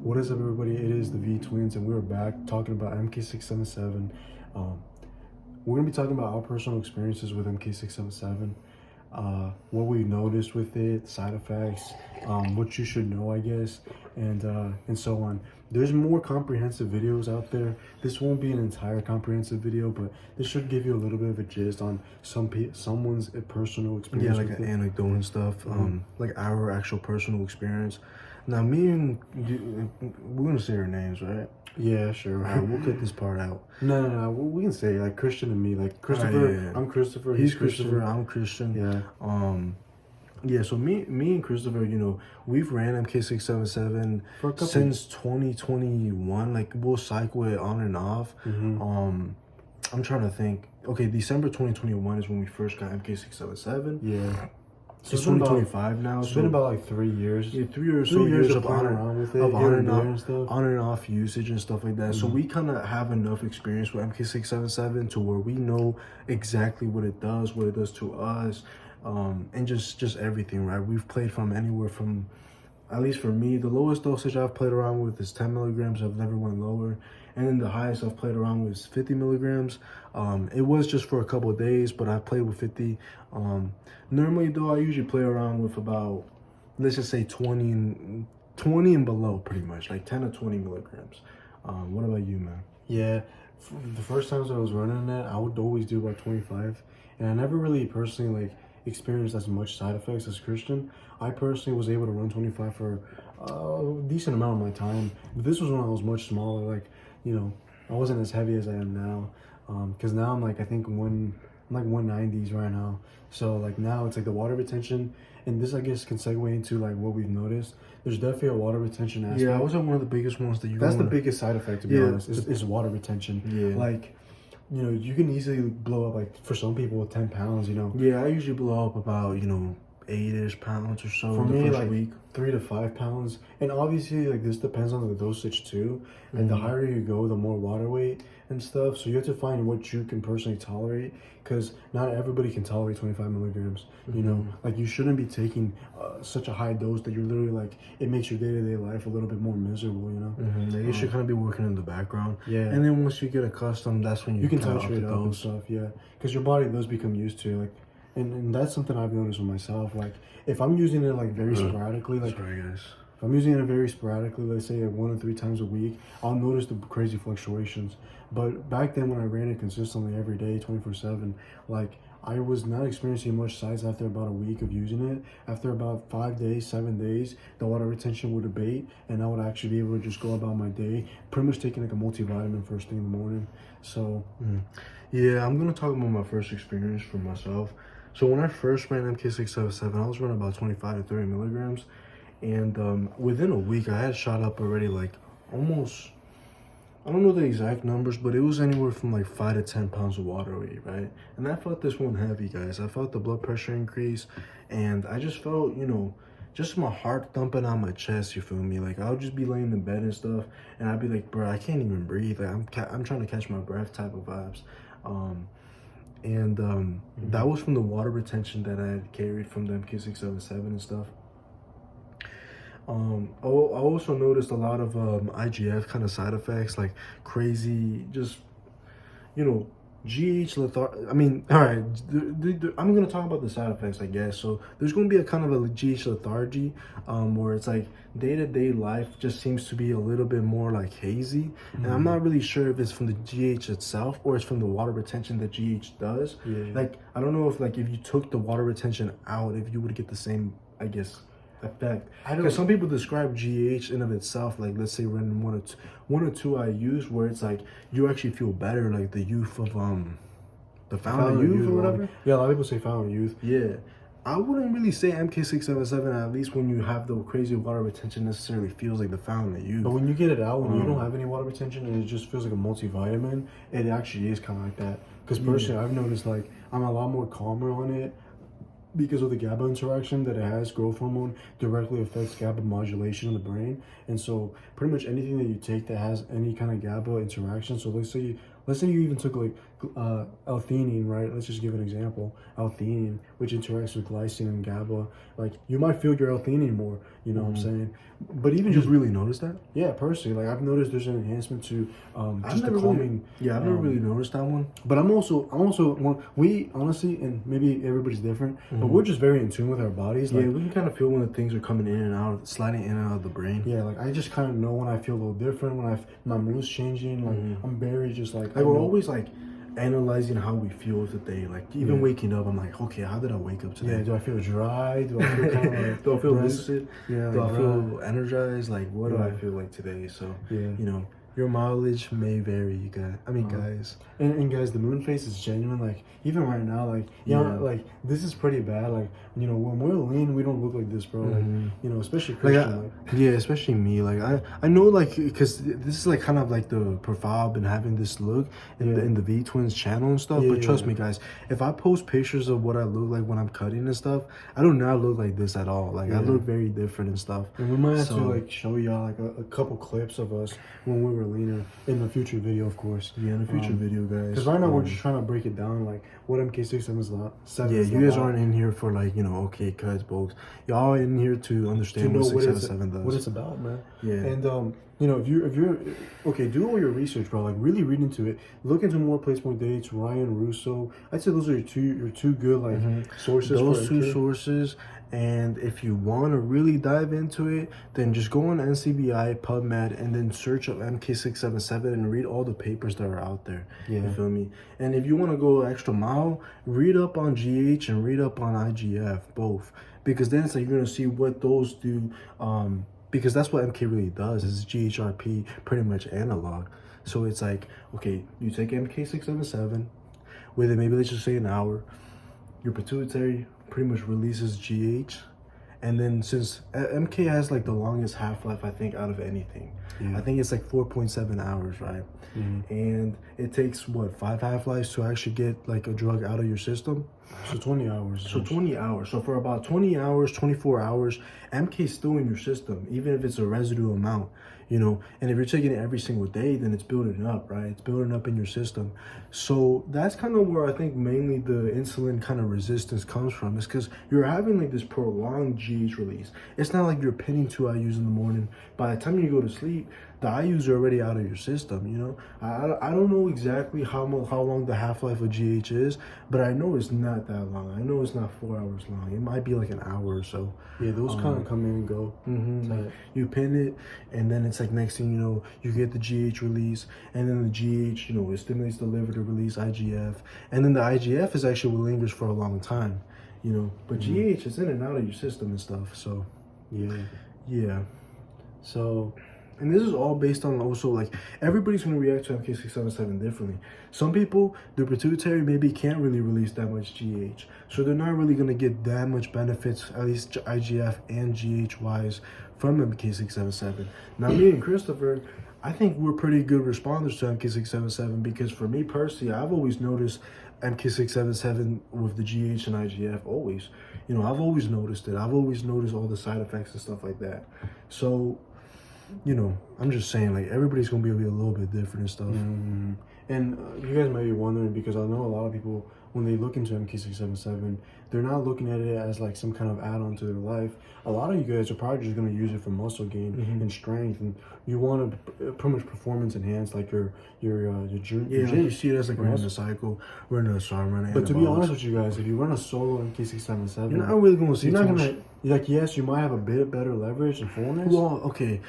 What is up, everybody? It is the V Twins, and we're back talking about MK677. We're going to be talking about our personal experiences with MK677, what we noticed with it, side effects, what you should know, I guess, and so on. There's more comprehensive videos out there. This won't be an entire comprehensive video, but this should give you a little bit of a gist on someone's personal experience. Yeah, like an anecdote and stuff, like our actual personal experience. Now, we're gonna say our names, right? Yeah, sure. All right, we'll cut this part out. No. We can say like Christian and me, like Christopher. Yeah. I'm Christopher. He's Christopher. I'm Christian. Yeah. Yeah. So me and Christopher, we've ran MK677 since 2021. Like we'll cycle it on and off. I'm trying to think. Okay, December 2021 is when we first got MK677. Yeah. So it's 2025 now. It's been about like 3 years. Yeah, 3 or so years of playing around with it, on and off usage and stuff like that. So we kind of have enough experience with MK677 to where we know exactly what it does to us, and just everything, right? We've played from anywhere from, at least for me, the lowest dosage I've played around with is 10 milligrams. I've never went lower. And then the highest I've played around with is 50 milligrams. It was just for a couple of days, but I played with 50. Normally, though, I usually play around with about, let's just say 20 and below, pretty much, like 10 to 20 milligrams. What about you, man? Yeah, the first times I was running that, I would always do about 25. And I never really personally, like, experienced as much side effects as Christian. I personally was able to run 25 for a decent amount of my time. But this was when I was much smaller, like, I wasn't as heavy as I am now. Because now I'm like, I think I'm like 190s right now. So like now it's like the water retention, and this I guess can segue into like what we've noticed. There's definitely a water retention aspect. Yeah, I was one of the biggest ones that That's the biggest side effect, to be honest, is water retention. Yeah. Like, you can easily blow up, like, for some people, 10 pounds, Yeah, I usually blow up about, 8-ish pounds or so. For me, first like week. 3 to 5 pounds. And obviously, like, this depends on the dosage too. And the higher you go, the more water weight and stuff. So you have to find what you can personally tolerate, because not everybody can tolerate 25 milligrams. Like, you shouldn't be taking such a high dose that you're literally like, it makes your day-to-day life a little bit more miserable. Like you should kind of be working in the background. Yeah. And then once you get accustomed, that's when you can kinda titrate up and stuff. Yeah, because your body does become used to it. Like, and that's something I've noticed with myself. Like, if I'm using it like very sporadically, like, sorry guys, if I'm using it very sporadically, let's say 1 or 3 times a week, I'll notice the crazy fluctuations. But back then, when I ran it consistently every day, 24/7, like, I was not experiencing much size after about a week of using it. After about 5 days, 7 days, the water retention would abate, and I would actually be able to just go about my day, pretty much taking like a multivitamin first thing in the morning. So, yeah, I'm gonna talk about my first experience for myself. So when I first ran MK677, I was running about 25 to 30 milligrams. And within a week, I had shot up already like almost, I don't know the exact numbers, but it was anywhere from like 5 to 10 pounds of water weight, right? And I felt this one heavy, guys. I felt the blood pressure increase, and I just felt, just my heart thumping on my chest, you feel me? Like, I would just be laying in bed and stuff, and I'd be like, bro, I can't even breathe. Like, I'm trying to catch my breath type of vibes. That was from the water retention that I had carried from the MK677 and stuff. I also noticed a lot of IGF kind of side effects, like crazy, just, GH lethargy. I mean, all right, I'm going to talk about the side effects, I guess. So there's going to be a kind of a GH lethargy, where it's like day-to-day life just seems to be a little bit more like hazy. And I'm not really sure if it's from the GH itself or it's from the water retention that GH does. Yeah. Like, I don't know if like if you took the water retention out, if you would get the same, I guess, effect. Because some people describe GH in of itself, like, let's say running one or two IUs, where it's like you actually feel better, like the youth of the fountain youth or whatever. Yeah, a lot of people say fountain youth. Yeah, I wouldn't really say MK677, at least when you have the crazy water retention, necessarily feels like the fountain of youth. But when you get it out, when you don't have any water retention and it just feels like a multivitamin, it actually is kind of like that. Because personally, I've noticed, like, I'm a lot more calmer on it, because of the GABA interaction that it has. Growth hormone directly affects GABA modulation in the brain, and so pretty much anything that you take that has any kind of GABA interaction, so let's say let's say you even took like L-theanine, right? Let's just give an example. L-theanine, which interacts with glycine and GABA, like you might feel your L-theanine more. You know what I'm saying? But even You just really noticed that? yeah, personally, like I've noticed there's an enhancement to I've just the never calming. really, I've never really noticed that one. But I'm also one. We honestly, and maybe everybody's different, but we're just very in tune with our bodies. Like, Yeah, we can kind of feel when the things are coming in and out, sliding in and out of the brain. yeah, like I just kind of know when I feel a little different, when my mood's changing. Like I'm very just like Like we're always like analyzing how we feel with the day. Like even waking up, I'm like, okay, how did I wake up today? yeah. Do I feel dry? Do I feel kind of like Do I feel rest? lucid? Yeah. Do Like I feel energized? Like what do I Yeah. feel like today? So Yeah. you know, your mileage may vary, you guys. I mean, guys. And guys, the moon phase is genuine. Like even right now, like you know, like this is pretty bad. Like you know, when we're lean, we don't look like this, bro. Like you know, especially Christian. Yeah, especially me. Like I know, like because this is like kind of like the profile I've been having this look in the V Twins channel and stuff. But trust me, guys, if I post pictures of what I look like when I'm cutting and stuff, I do not look like this at all. Like I look very different and stuff. And we might have to like show y'all like a couple clips of us when we were leaner in the future video, of course. Yeah, in the future video, guys. Because right now we're just trying to break it down, like what MK677 is. Yeah, you guys aren't in here for like, you know, okay, cuts, folks. Y'all in here to understand what 677 does. What it's about, man. Yeah. And you know, if you're okay, do all your research, bro. Like really read into it. Look into more placement dates, Ryan Russo. I'd say those are your two good like sources. Those two sources. And if you want to really dive into it, then just go on NCBI, PubMed, and then search up MK677 and read all the papers that are out there. Yeah. You feel me? And if you want to go extra mile, read up on GH and read up on IGF, both. Because then it's like you're going to see what those do. Because that's what MK really does, is GHRP pretty much analog. So it's like, okay, you take MK677, with it maybe let's just say an hour, your pituitary pretty much releases GH, and then since MK has like the longest half-life I think out of anything, I think it's like 4.7 hours, right? And it takes what, 5 half-lives to actually get like a drug out of your system. So 20 hours. So 20 hours. So for about 20 hours, 24 hours, MK is still in your system, even if it's a residual amount, you know. And if you're taking it every single day, then it's building up, right? It's building up in your system. So that's kind of where I think mainly the insulin kind of resistance comes from, is because you're having like this prolonged GH release. It's not like you're pinning 2 IUs in the morning. By the time you go to sleep, the IUs are already out of your system, you know. I don't know exactly how long the half-life of GH is, but I know it's not that long. I know it's not 4 hours long. It might be like an hour or so. Yeah, those kind of come in and go. Like you pin it, and then it's like next thing you know, you get the GH release, and then the GH, you know, it stimulates the liver to release IGF, and then the IGF is actually what lingers for a long time, you know. But GH is in and out of your system and stuff. So yeah. So. And this is all based on also like everybody's going to react to MK677 differently. Some people, their pituitary maybe can't really release that much GH. So they're not really going to get that much benefits, at least IGF and GH wise, from MK677. Now me and Christopher, I think we're pretty good responders to MK677 because for me personally, I've always noticed MK677 with the GH and IGF always. You know, I've always noticed it. I've always noticed all the side effects and stuff like that. So, you know, I'm just saying, like, everybody's gonna be a little bit different and stuff. And you guys might be wondering, because I know a lot of people, when they look into MK677, they're not looking at it as like some kind of add-on to their life. A lot of you guys are probably just going to use it for muscle gain and strength, and you want to pretty much performance enhance like your gym. You see it as like running a cycle, running a SARM, running. But to be honest with you guys, if you run a solo MK677, you're not really going to see. You're not going to like. Yes, you might have a bit better leverage and fullness. Well, okay.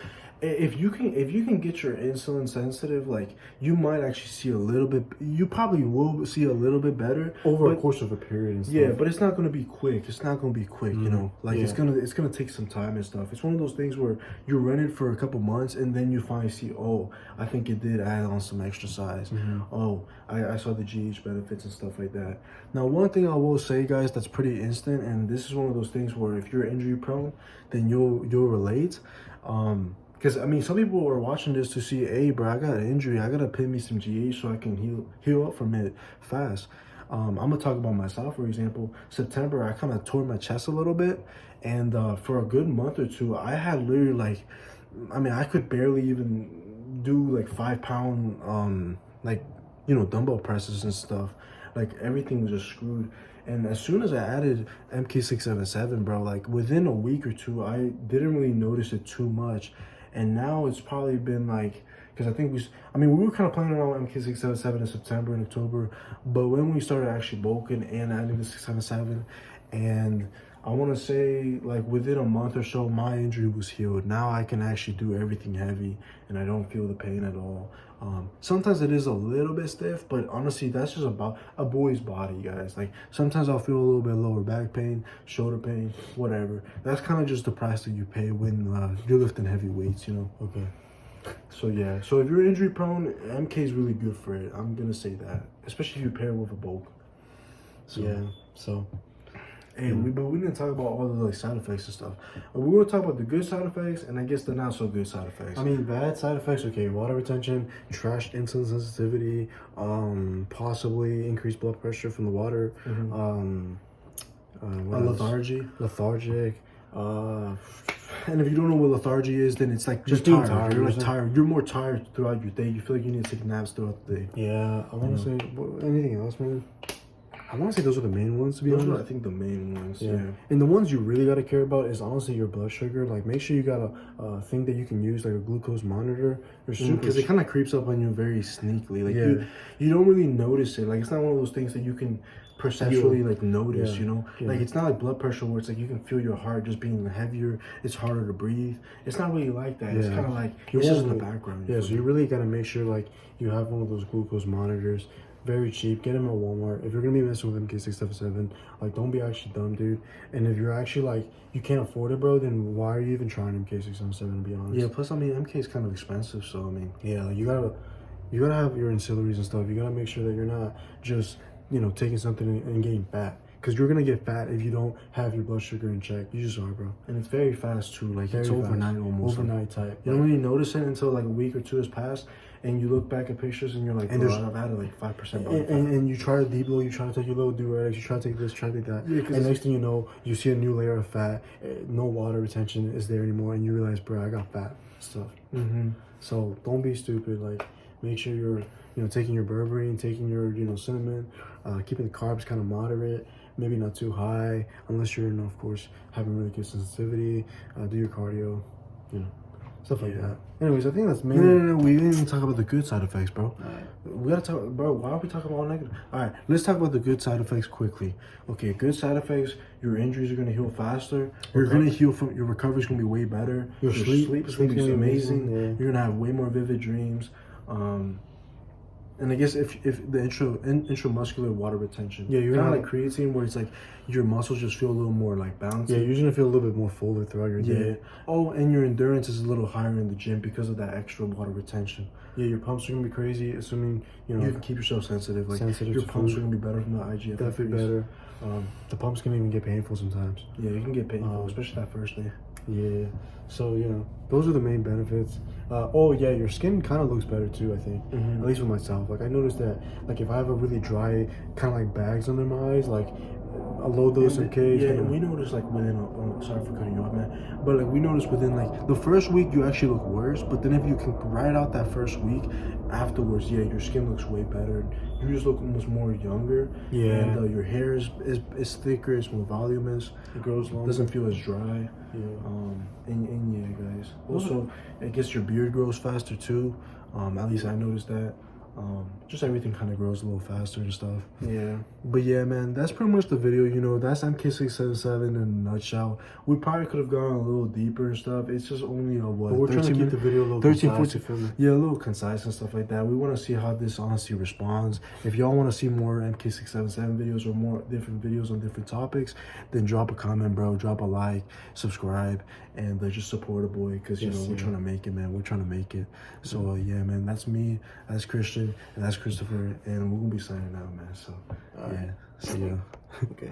If you can get your insulin sensitive, like you might actually see a little bit. You probably will see a little bit better over a course of a period. And stuff. Yeah, but it's not going to be quick. It's not going to be quick. You know, like it's gonna take some time and stuff. It's one of those things where you run it for a couple months and then you finally see, oh, I think it did add on some extra size. Oh, I saw the GH benefits and stuff like that. Now, one thing I will say, guys, that's pretty instant, and this is one of those things where if you're injury prone, then you'll relate. Because, I mean, some people are watching this to see, hey, bro, I got an injury. I got to pin me some GH so I can heal up from it fast. I'm going to talk about myself, for example. September, I kind of tore my chest a little bit. And for a good month or two, I had literally, like, I mean, I could barely even do, like, 5-pound, like dumbbell presses and stuff. Like everything was just screwed. And as soon as I added MK677, bro, like within a week or two, I didn't really notice it too much. And now it's probably been like, because I think we were kind of planning on MK677 in September and October, but when we started actually bulking and adding the 677, and I want to say like within a month or so, my injury was healed. Now I can actually do everything heavy and I don't feel the pain at all. Sometimes it is a little bit stiff, but honestly, that's just about a boy's body, guys. Like sometimes I'll feel a little bit lower back pain, shoulder pain, whatever. That's kind of just the price that you pay when you're lifting heavy weights, Okay. So yeah, so if you're injury prone, MK is really good for it. I'm gonna say that, especially if you pair it with a bulk. So, yeah. So. But we didn't talk about all the like side effects and stuff. We're gonna talk about the good side effects and I guess the not so good side effects. I mean, bad side effects. Okay, water retention, trashed insulin sensitivity, possibly increased blood pressure from the water. Lethargic. And if you don't know what lethargy is, then it's like just you're being tired. You're like tired. You're more tired throughout your day. You feel like you need to take naps throughout the day. Yeah, I want to say anything else, man. I want to say those are the main ones, to be honest. Those are, I think, the main ones, yeah. And the ones you really got to care about is honestly your blood sugar. Like, make sure you got a thing that you can use, like a glucose monitor. Because it kind of creeps up on you very sneakily. Like, you don't really notice it. Like, it's not one of those things that you can perceptually, like, notice, Like, it's not like blood pressure where it's like you can feel your heart just being heavier. It's harder to breathe. It's not really like that. It's kind of like, it's just in the background. Yeah, so you really got to make sure, like, you have one of those glucose monitors. Very cheap. Get them at Walmart. If you're gonna be messing with MK677, like, don't be actually dumb, dude. And if you're actually like you can't afford it, bro, then why are you even trying MK677? To be honest. Yeah. Plus, I mean, MK is kind of expensive, so I mean, yeah, like, you gotta have your ancillaries and stuff. You gotta make sure that you're not just taking something and getting fat. Because you're going to get fat if you don't have your blood sugar in check. You just are, bro. And it's very fast, too. Like, very it's overnight fast. almost. Overnight type. You don't really notice it until, like, a week or two has passed. And you look back at pictures and you're like, bro, I've added, like, 5% body fat. And you try to deep-load, you try to take your little diuretics, you try to take this, try to take that. Yeah, and next thing you know, you see a new layer of fat. No water retention is there anymore. And you realize, bro, I got fat stuff. So don't be stupid. Like, make sure you're, taking your berberine, taking your, cinnamon, keeping the carbs kind of moderate. Maybe not too high, unless you're, of course, having really good sensitivity. Do your cardio, stuff like that. Anyways, I think that's mainly... No, we didn't even talk about the good side effects, bro. We gotta talk, bro. Why are we talking about all negative? All right, let's talk about the good side effects quickly. Okay, good side effects. Your injuries are gonna heal faster. You're gonna heal from your recovery is gonna be way better. Your sleep is gonna be amazing. You're gonna have way more vivid dreams. And I guess if the intramuscular water retention, you're kind of like creatine, where it's like your muscles just feel a little more like bouncy. Yeah, you're gonna feel a little bit more fuller throughout your day. Oh, and your endurance is a little higher in the gym because of that extra water retention. Yeah, your pumps are gonna be crazy, assuming you can keep yourself sensitive. Like your pumps are gonna be better from the IGF. Definitely better. The pumps can even get painful sometimes. Yeah, you can get painful, especially that first day. Yeah. So those are the main benefits. Your skin kind of looks better too, I think. At least with myself. Like, I noticed that, like, if I have a really dry, kind of like bags under my eyes, like a low dose MK. Yeah, and we noticed, like, within sorry for cutting you off, man, but like we noticed within like the first week you actually look worse, but then if you can ride out that first week, afterwards, your skin looks way better. You just look almost more younger. Yeah. And your hair is thicker, it's more voluminous. It grows longer. Doesn't feel as dry. Yeah. And yeah, guys. Also, I guess your beard grows faster too. At least I noticed that. Just everything kind of grows a little faster and stuff. Yeah. But yeah, man, that's pretty much the video. That's MK677 in a nutshell. We probably could have gone a little deeper and stuff. It's just only a what? But we're trying to keep the video a little 13, concise. 14, yeah, a little concise and stuff like that. We want to see how this honestly responds. If y'all want to see more MK677 videos or more different videos on different topics, then drop a comment, bro. Drop a like, subscribe, and just support a boy, because we're trying to make it, man. We're trying to make it. So yeah, man, that's me, that's Christian, and that's Christopher, and we're gonna be signing out, man. So yeah, see ya. Okay.